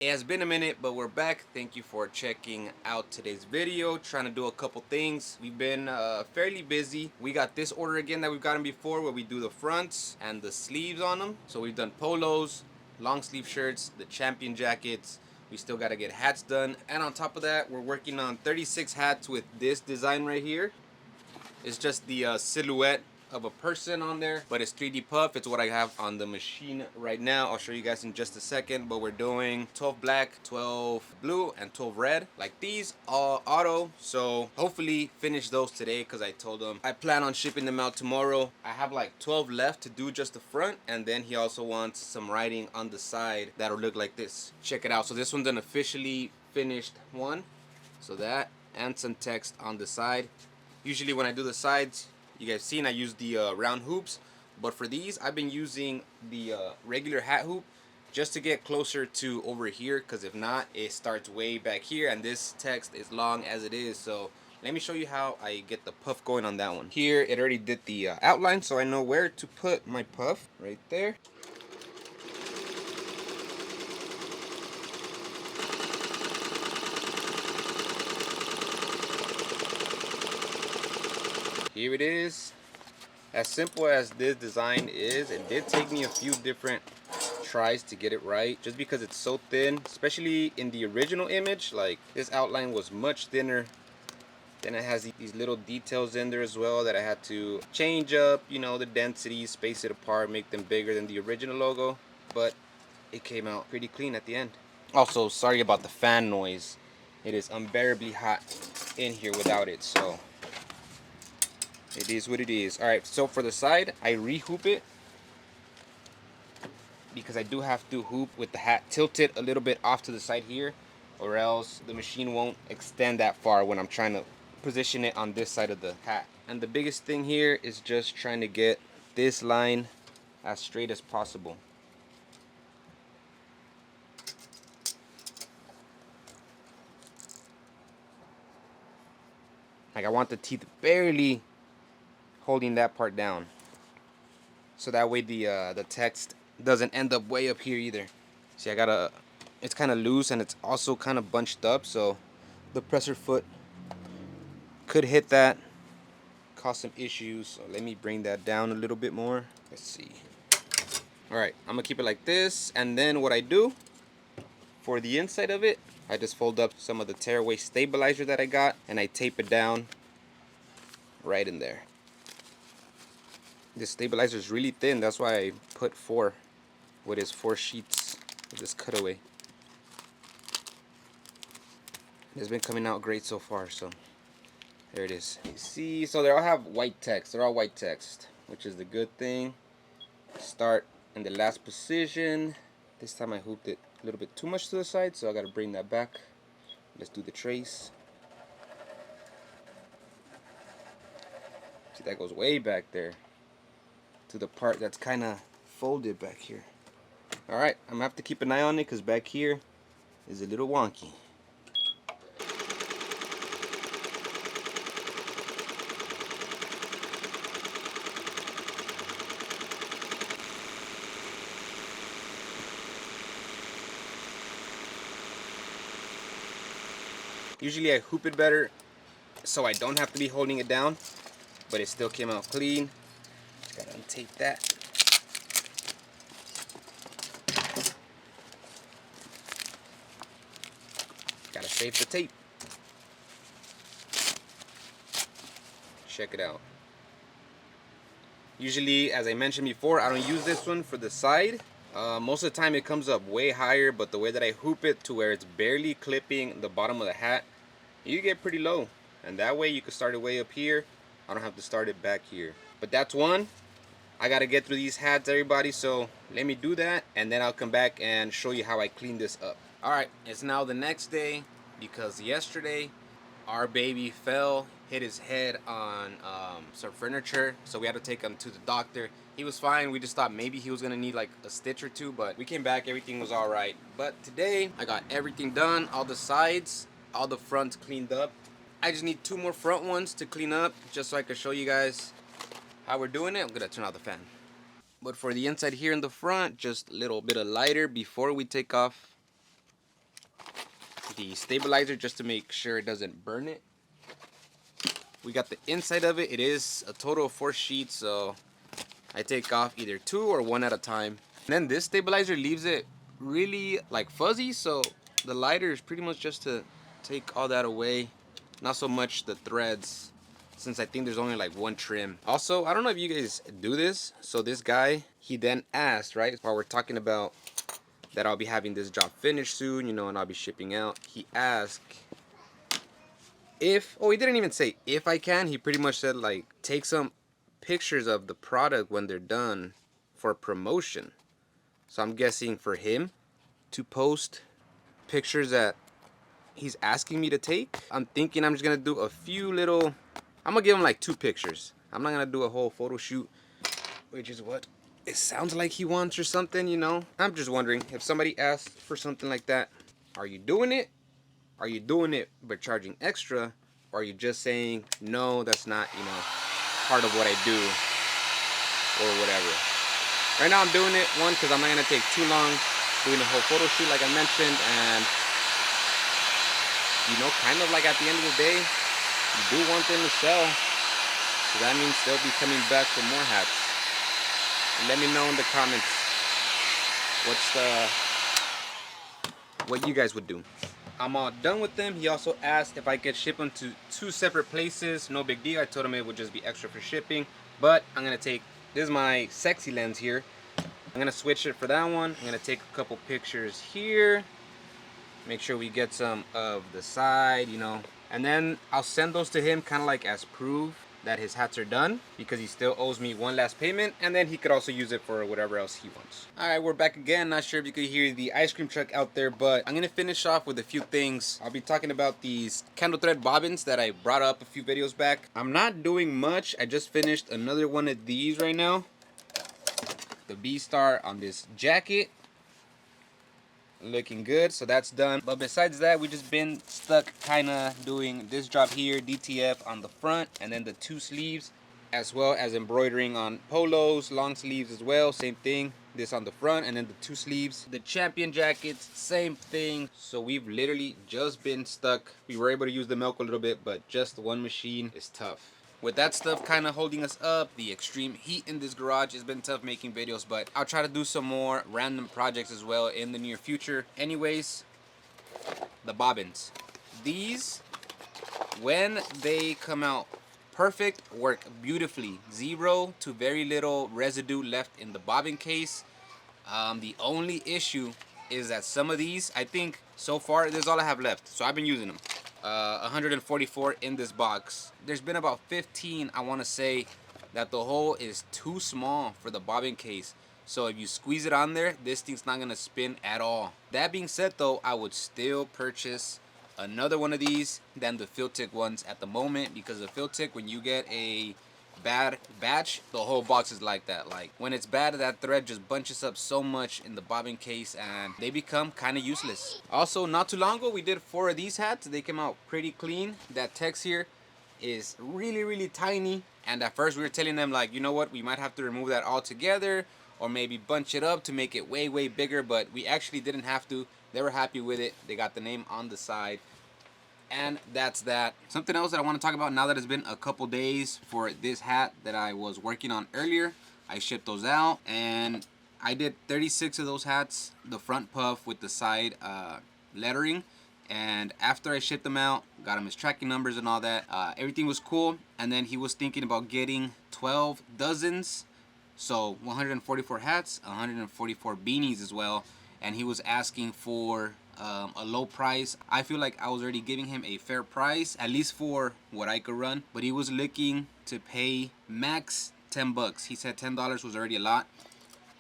It has been a minute, but we're back. Thank you for checking out today's video. Trying to do a couple things. We've been fairly busy. We got this order again that we've gotten before where we do the fronts and the sleeves on them. So we've done polos, long sleeve shirts, the champion jackets. We still got to get hats done. And on top of that, we're working on 36 hats with this design right here. It's just the silhouette of a person on there, but it's 3D puff. It's what I have on the machine right now. I'll show you guys in just a second, but we're doing 12 black, 12 blue, and 12 red, like these, all auto. So hopefully finish those today, because I told him I plan on shipping them out tomorrow. I have like 12 left to do just the front, and then he also wants some writing on the side that'll look like this. Check it out. So this one's an officially finished one. So that, and some text on the side. Usually when I do the sides, you guys seen I use the round hoops, but for these I've been using the regular hat hoop just to get closer to over here, because if not, it starts way back here and this text is long as it is. So let me show you how I get the puff going on that one. Here it already did the outline, so I know where to put my puff right there. Here it is. As simple as this design is, it did take me a few different tries to get it right, just because it's so thin, especially in the original image. Like, this outline was much thinner. Then it has these little details in there as well that I had to change up, you know, the density, space it apart, make them bigger than the original logo, but it came out pretty clean at the end. Also, sorry about the fan noise. It is unbearably hot in here without it, so it is what it is. Alright, so for the side, I re-hoop it, because I do have to hoop with the hat tilted a little bit off to the side here, or else the machine won't extend that far when I'm trying to position it on this side of the hat. And the biggest thing here is just trying to get this line as straight as possible. Like, I want the teeth barely holding that part down, so that way the text doesn't end up way up here either. See, it's kind of loose and it's also kind of bunched up, so the presser foot could hit that, cause some issues. So let me bring that down a little bit more. Let's see. Alright, I'm gonna keep it like this, and then what I do for the inside of it, I just fold up some of the tearaway stabilizer that I got, and I tape it down right in there. This stabilizer is really thin, that's why I put 4 with his 4 sheets of this cutaway. It's been coming out great so far, so there it is. You see, so they all have white text. They're all white text, which is the good thing. Start in the last position. This time I hooped it a little bit too much to the side, so I gotta bring that back. Let's do the trace. See, that goes way back there to the part that's kind of folded back here. Alright, I'm gonna have to keep an eye on it, because back here is a little wonky. Usually I hoop it better so I don't have to be holding it down, but it still came out clean. Just gotta untape that. Gotta save the tape. Check it out. Usually, as I mentioned before, I don't use this one for the side. Most of the time it comes up way higher, but the way that I hoop it to where it's barely clipping the bottom of the hat, you get pretty low. And that way you can start it way up here. I don't have to start it back here. But that's one. I gotta get through these hats, everybody, so let me do that, and then I'll come back and show you how I clean this up. Alright, it's now the next day, because yesterday our baby fell, hit his head on some furniture, so we had to take him to the doctor. He was fine. We just thought maybe he was gonna need like a stitch or two, but we came back, everything was all right. But today I got everything done, all the sides, all the fronts cleaned up. I just need 2 more front ones to clean up, just so I can show you guys how we're doing it. I'm gonna turn off the fan. But for the inside here in the front, just a little bit of lighter before we take off the stabilizer just to make sure it doesn't burn it. We got the inside of it. It is a total of 4 sheets, so I take off either 2 or 1 at a time. And then this stabilizer leaves it really like fuzzy, so the lighter is pretty much just to take all that away. Not so much the threads, since I think there's only like 1 trim. Also, I don't know if you guys do this. So this guy, he then asked, right, while we're talking about that I'll be having this job finished soon, you know, and I'll be shipping out. He asked if, oh, he didn't even say if I can. He pretty much said like, take some pictures of the product when they're done for promotion. So I'm guessing for him to post pictures that he's asking me to take. I'm thinking I'm just gonna do a few little, I'm gonna give him like 2 pictures. I'm not gonna do a whole photo shoot, which is what it sounds like he wants or something, you know. I'm just wondering if somebody asks for something like that, are you doing it? Are you doing it but charging extra? Or are you just saying, no, that's not, you know, part of what I do or whatever. Right now I'm doing it, one, because I'm not going to take too long doing a whole photo shoot like I mentioned. And, you know, kind of like at the end of the day, you do want them to sell. So that means they'll be coming back for more hats. And let me know in the comments what you guys would do. I'm all done with them. He also asked if I could ship them to 2 separate places. No big deal. I told him it would just be extra for shipping. But I'm going to take, this is my sexy lens here. I'm going to switch it for that one. I'm going to take a couple pictures here. Make sure we get some of the side, you know. And then I'll send those to him kind of like as proof that his hats are done, because he still owes me 1 last payment, and then he could also use it for whatever else he wants. Alright, we're back again. Not sure if you could hear the ice cream truck out there, but I'm gonna finish off with a few things. I'll be talking about these candle thread bobbins that I brought up a few videos back. I'm not doing much. I just finished another one of these right now, the B-star on this jacket. Looking good, so that's done. But besides that, we just been stuck kind of doing this job here, DTF on the front, and then the 2 sleeves, as well as embroidering on polos, long sleeves as well, same thing. This on the front, and then the 2 sleeves. The champion jackets, same thing. So we've literally just been stuck. We were able to use the milk a little bit, but just one machine is tough. With that stuff kind of holding us up, the extreme heat in this garage, has been tough making videos, but I'll try to do some more random projects as well in the near future. Anyways, the bobbins. These, when they come out perfect, work beautifully. 0 to very little residue left in the bobbin case. The only issue is that some of these, I think so far, this is all I have left, so I've been using them. 144 in this box. There's been about 15, I want to say, that the hole is too small for the bobbin case. So if you squeeze it on there, this thing's not going to spin at all. That being said though, I would still purchase another one of these than the Accuteck ones at the moment, because the Accuteck, when you get a bad batch, the whole box is like that. Like when it's bad, that thread just bunches up so much in the bobbin case and they become kind of useless. Also, not too long ago we did 4 of these hats. They came out pretty clean. That text here is really tiny, and at first we were telling them like, you know what, we might have to remove that altogether or maybe bunch it up to make it way bigger, but we actually didn't have to. They were happy with it. They got the name on the side. And that's that. Something else that I want to talk about now that it's been a couple days for this hat that I was working on earlier. I shipped those out and I did 36 of those hats, the front puff with the side lettering. And after I shipped them out, got him his tracking numbers and all that, everything was cool. And then he was thinking about getting 12 dozens. So 144 hats, 144 beanies as well. And he was asking for a low price. I feel like I was already giving him a fair price, at least for what I could run, but he was looking to pay max 10 bucks. He said $10 was already a lot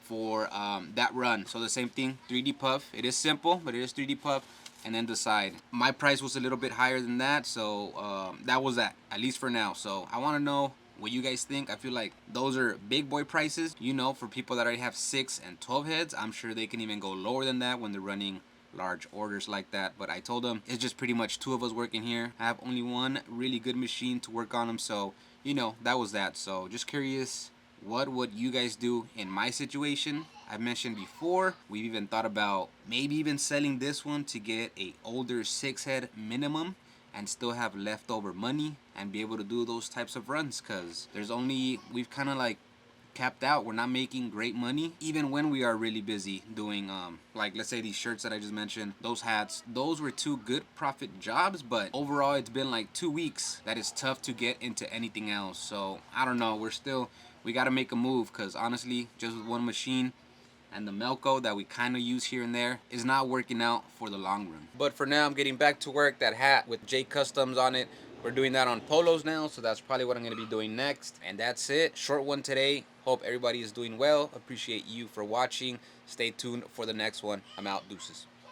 for that run. So the same thing, 3D puff. It is simple, but it is 3D puff, and then the side. My price was a little bit higher than that, so that was that, at least for now. So I want to know what you guys think. I feel like those are big boy prices, you know, for people that already have 6 and 12 heads. I'm sure they can even go lower than that when they're running large orders like that. But I told them it's just pretty much 2 of us working here. I have only one really good machine to work on them, so you know, that was that. So just curious what would you guys do in my situation? I mentioned before, we've even thought about maybe even selling this one to get a older 6-head minimum and still have leftover money and be able to do those types of runs, because we've kind of like capped out. We're not making great money even when we are really busy doing like, let's say these shirts that I just mentioned, those hats, those were 2 good profit jobs, but overall it's been like 2 weeks that it's tough to get into anything else. So I don't know, we got to make a move, because honestly, just with one machine and the Melco that we kind of use here and there is not working out for the long run. But for now, I'm getting back to work. That hat with J Customs on it, we're doing that on polos now, so that's probably what I'm going to be doing next. And that's it. Short one today. Hope everybody is doing well. Appreciate you for watching. Stay tuned for the next one. I'm out. Deuces.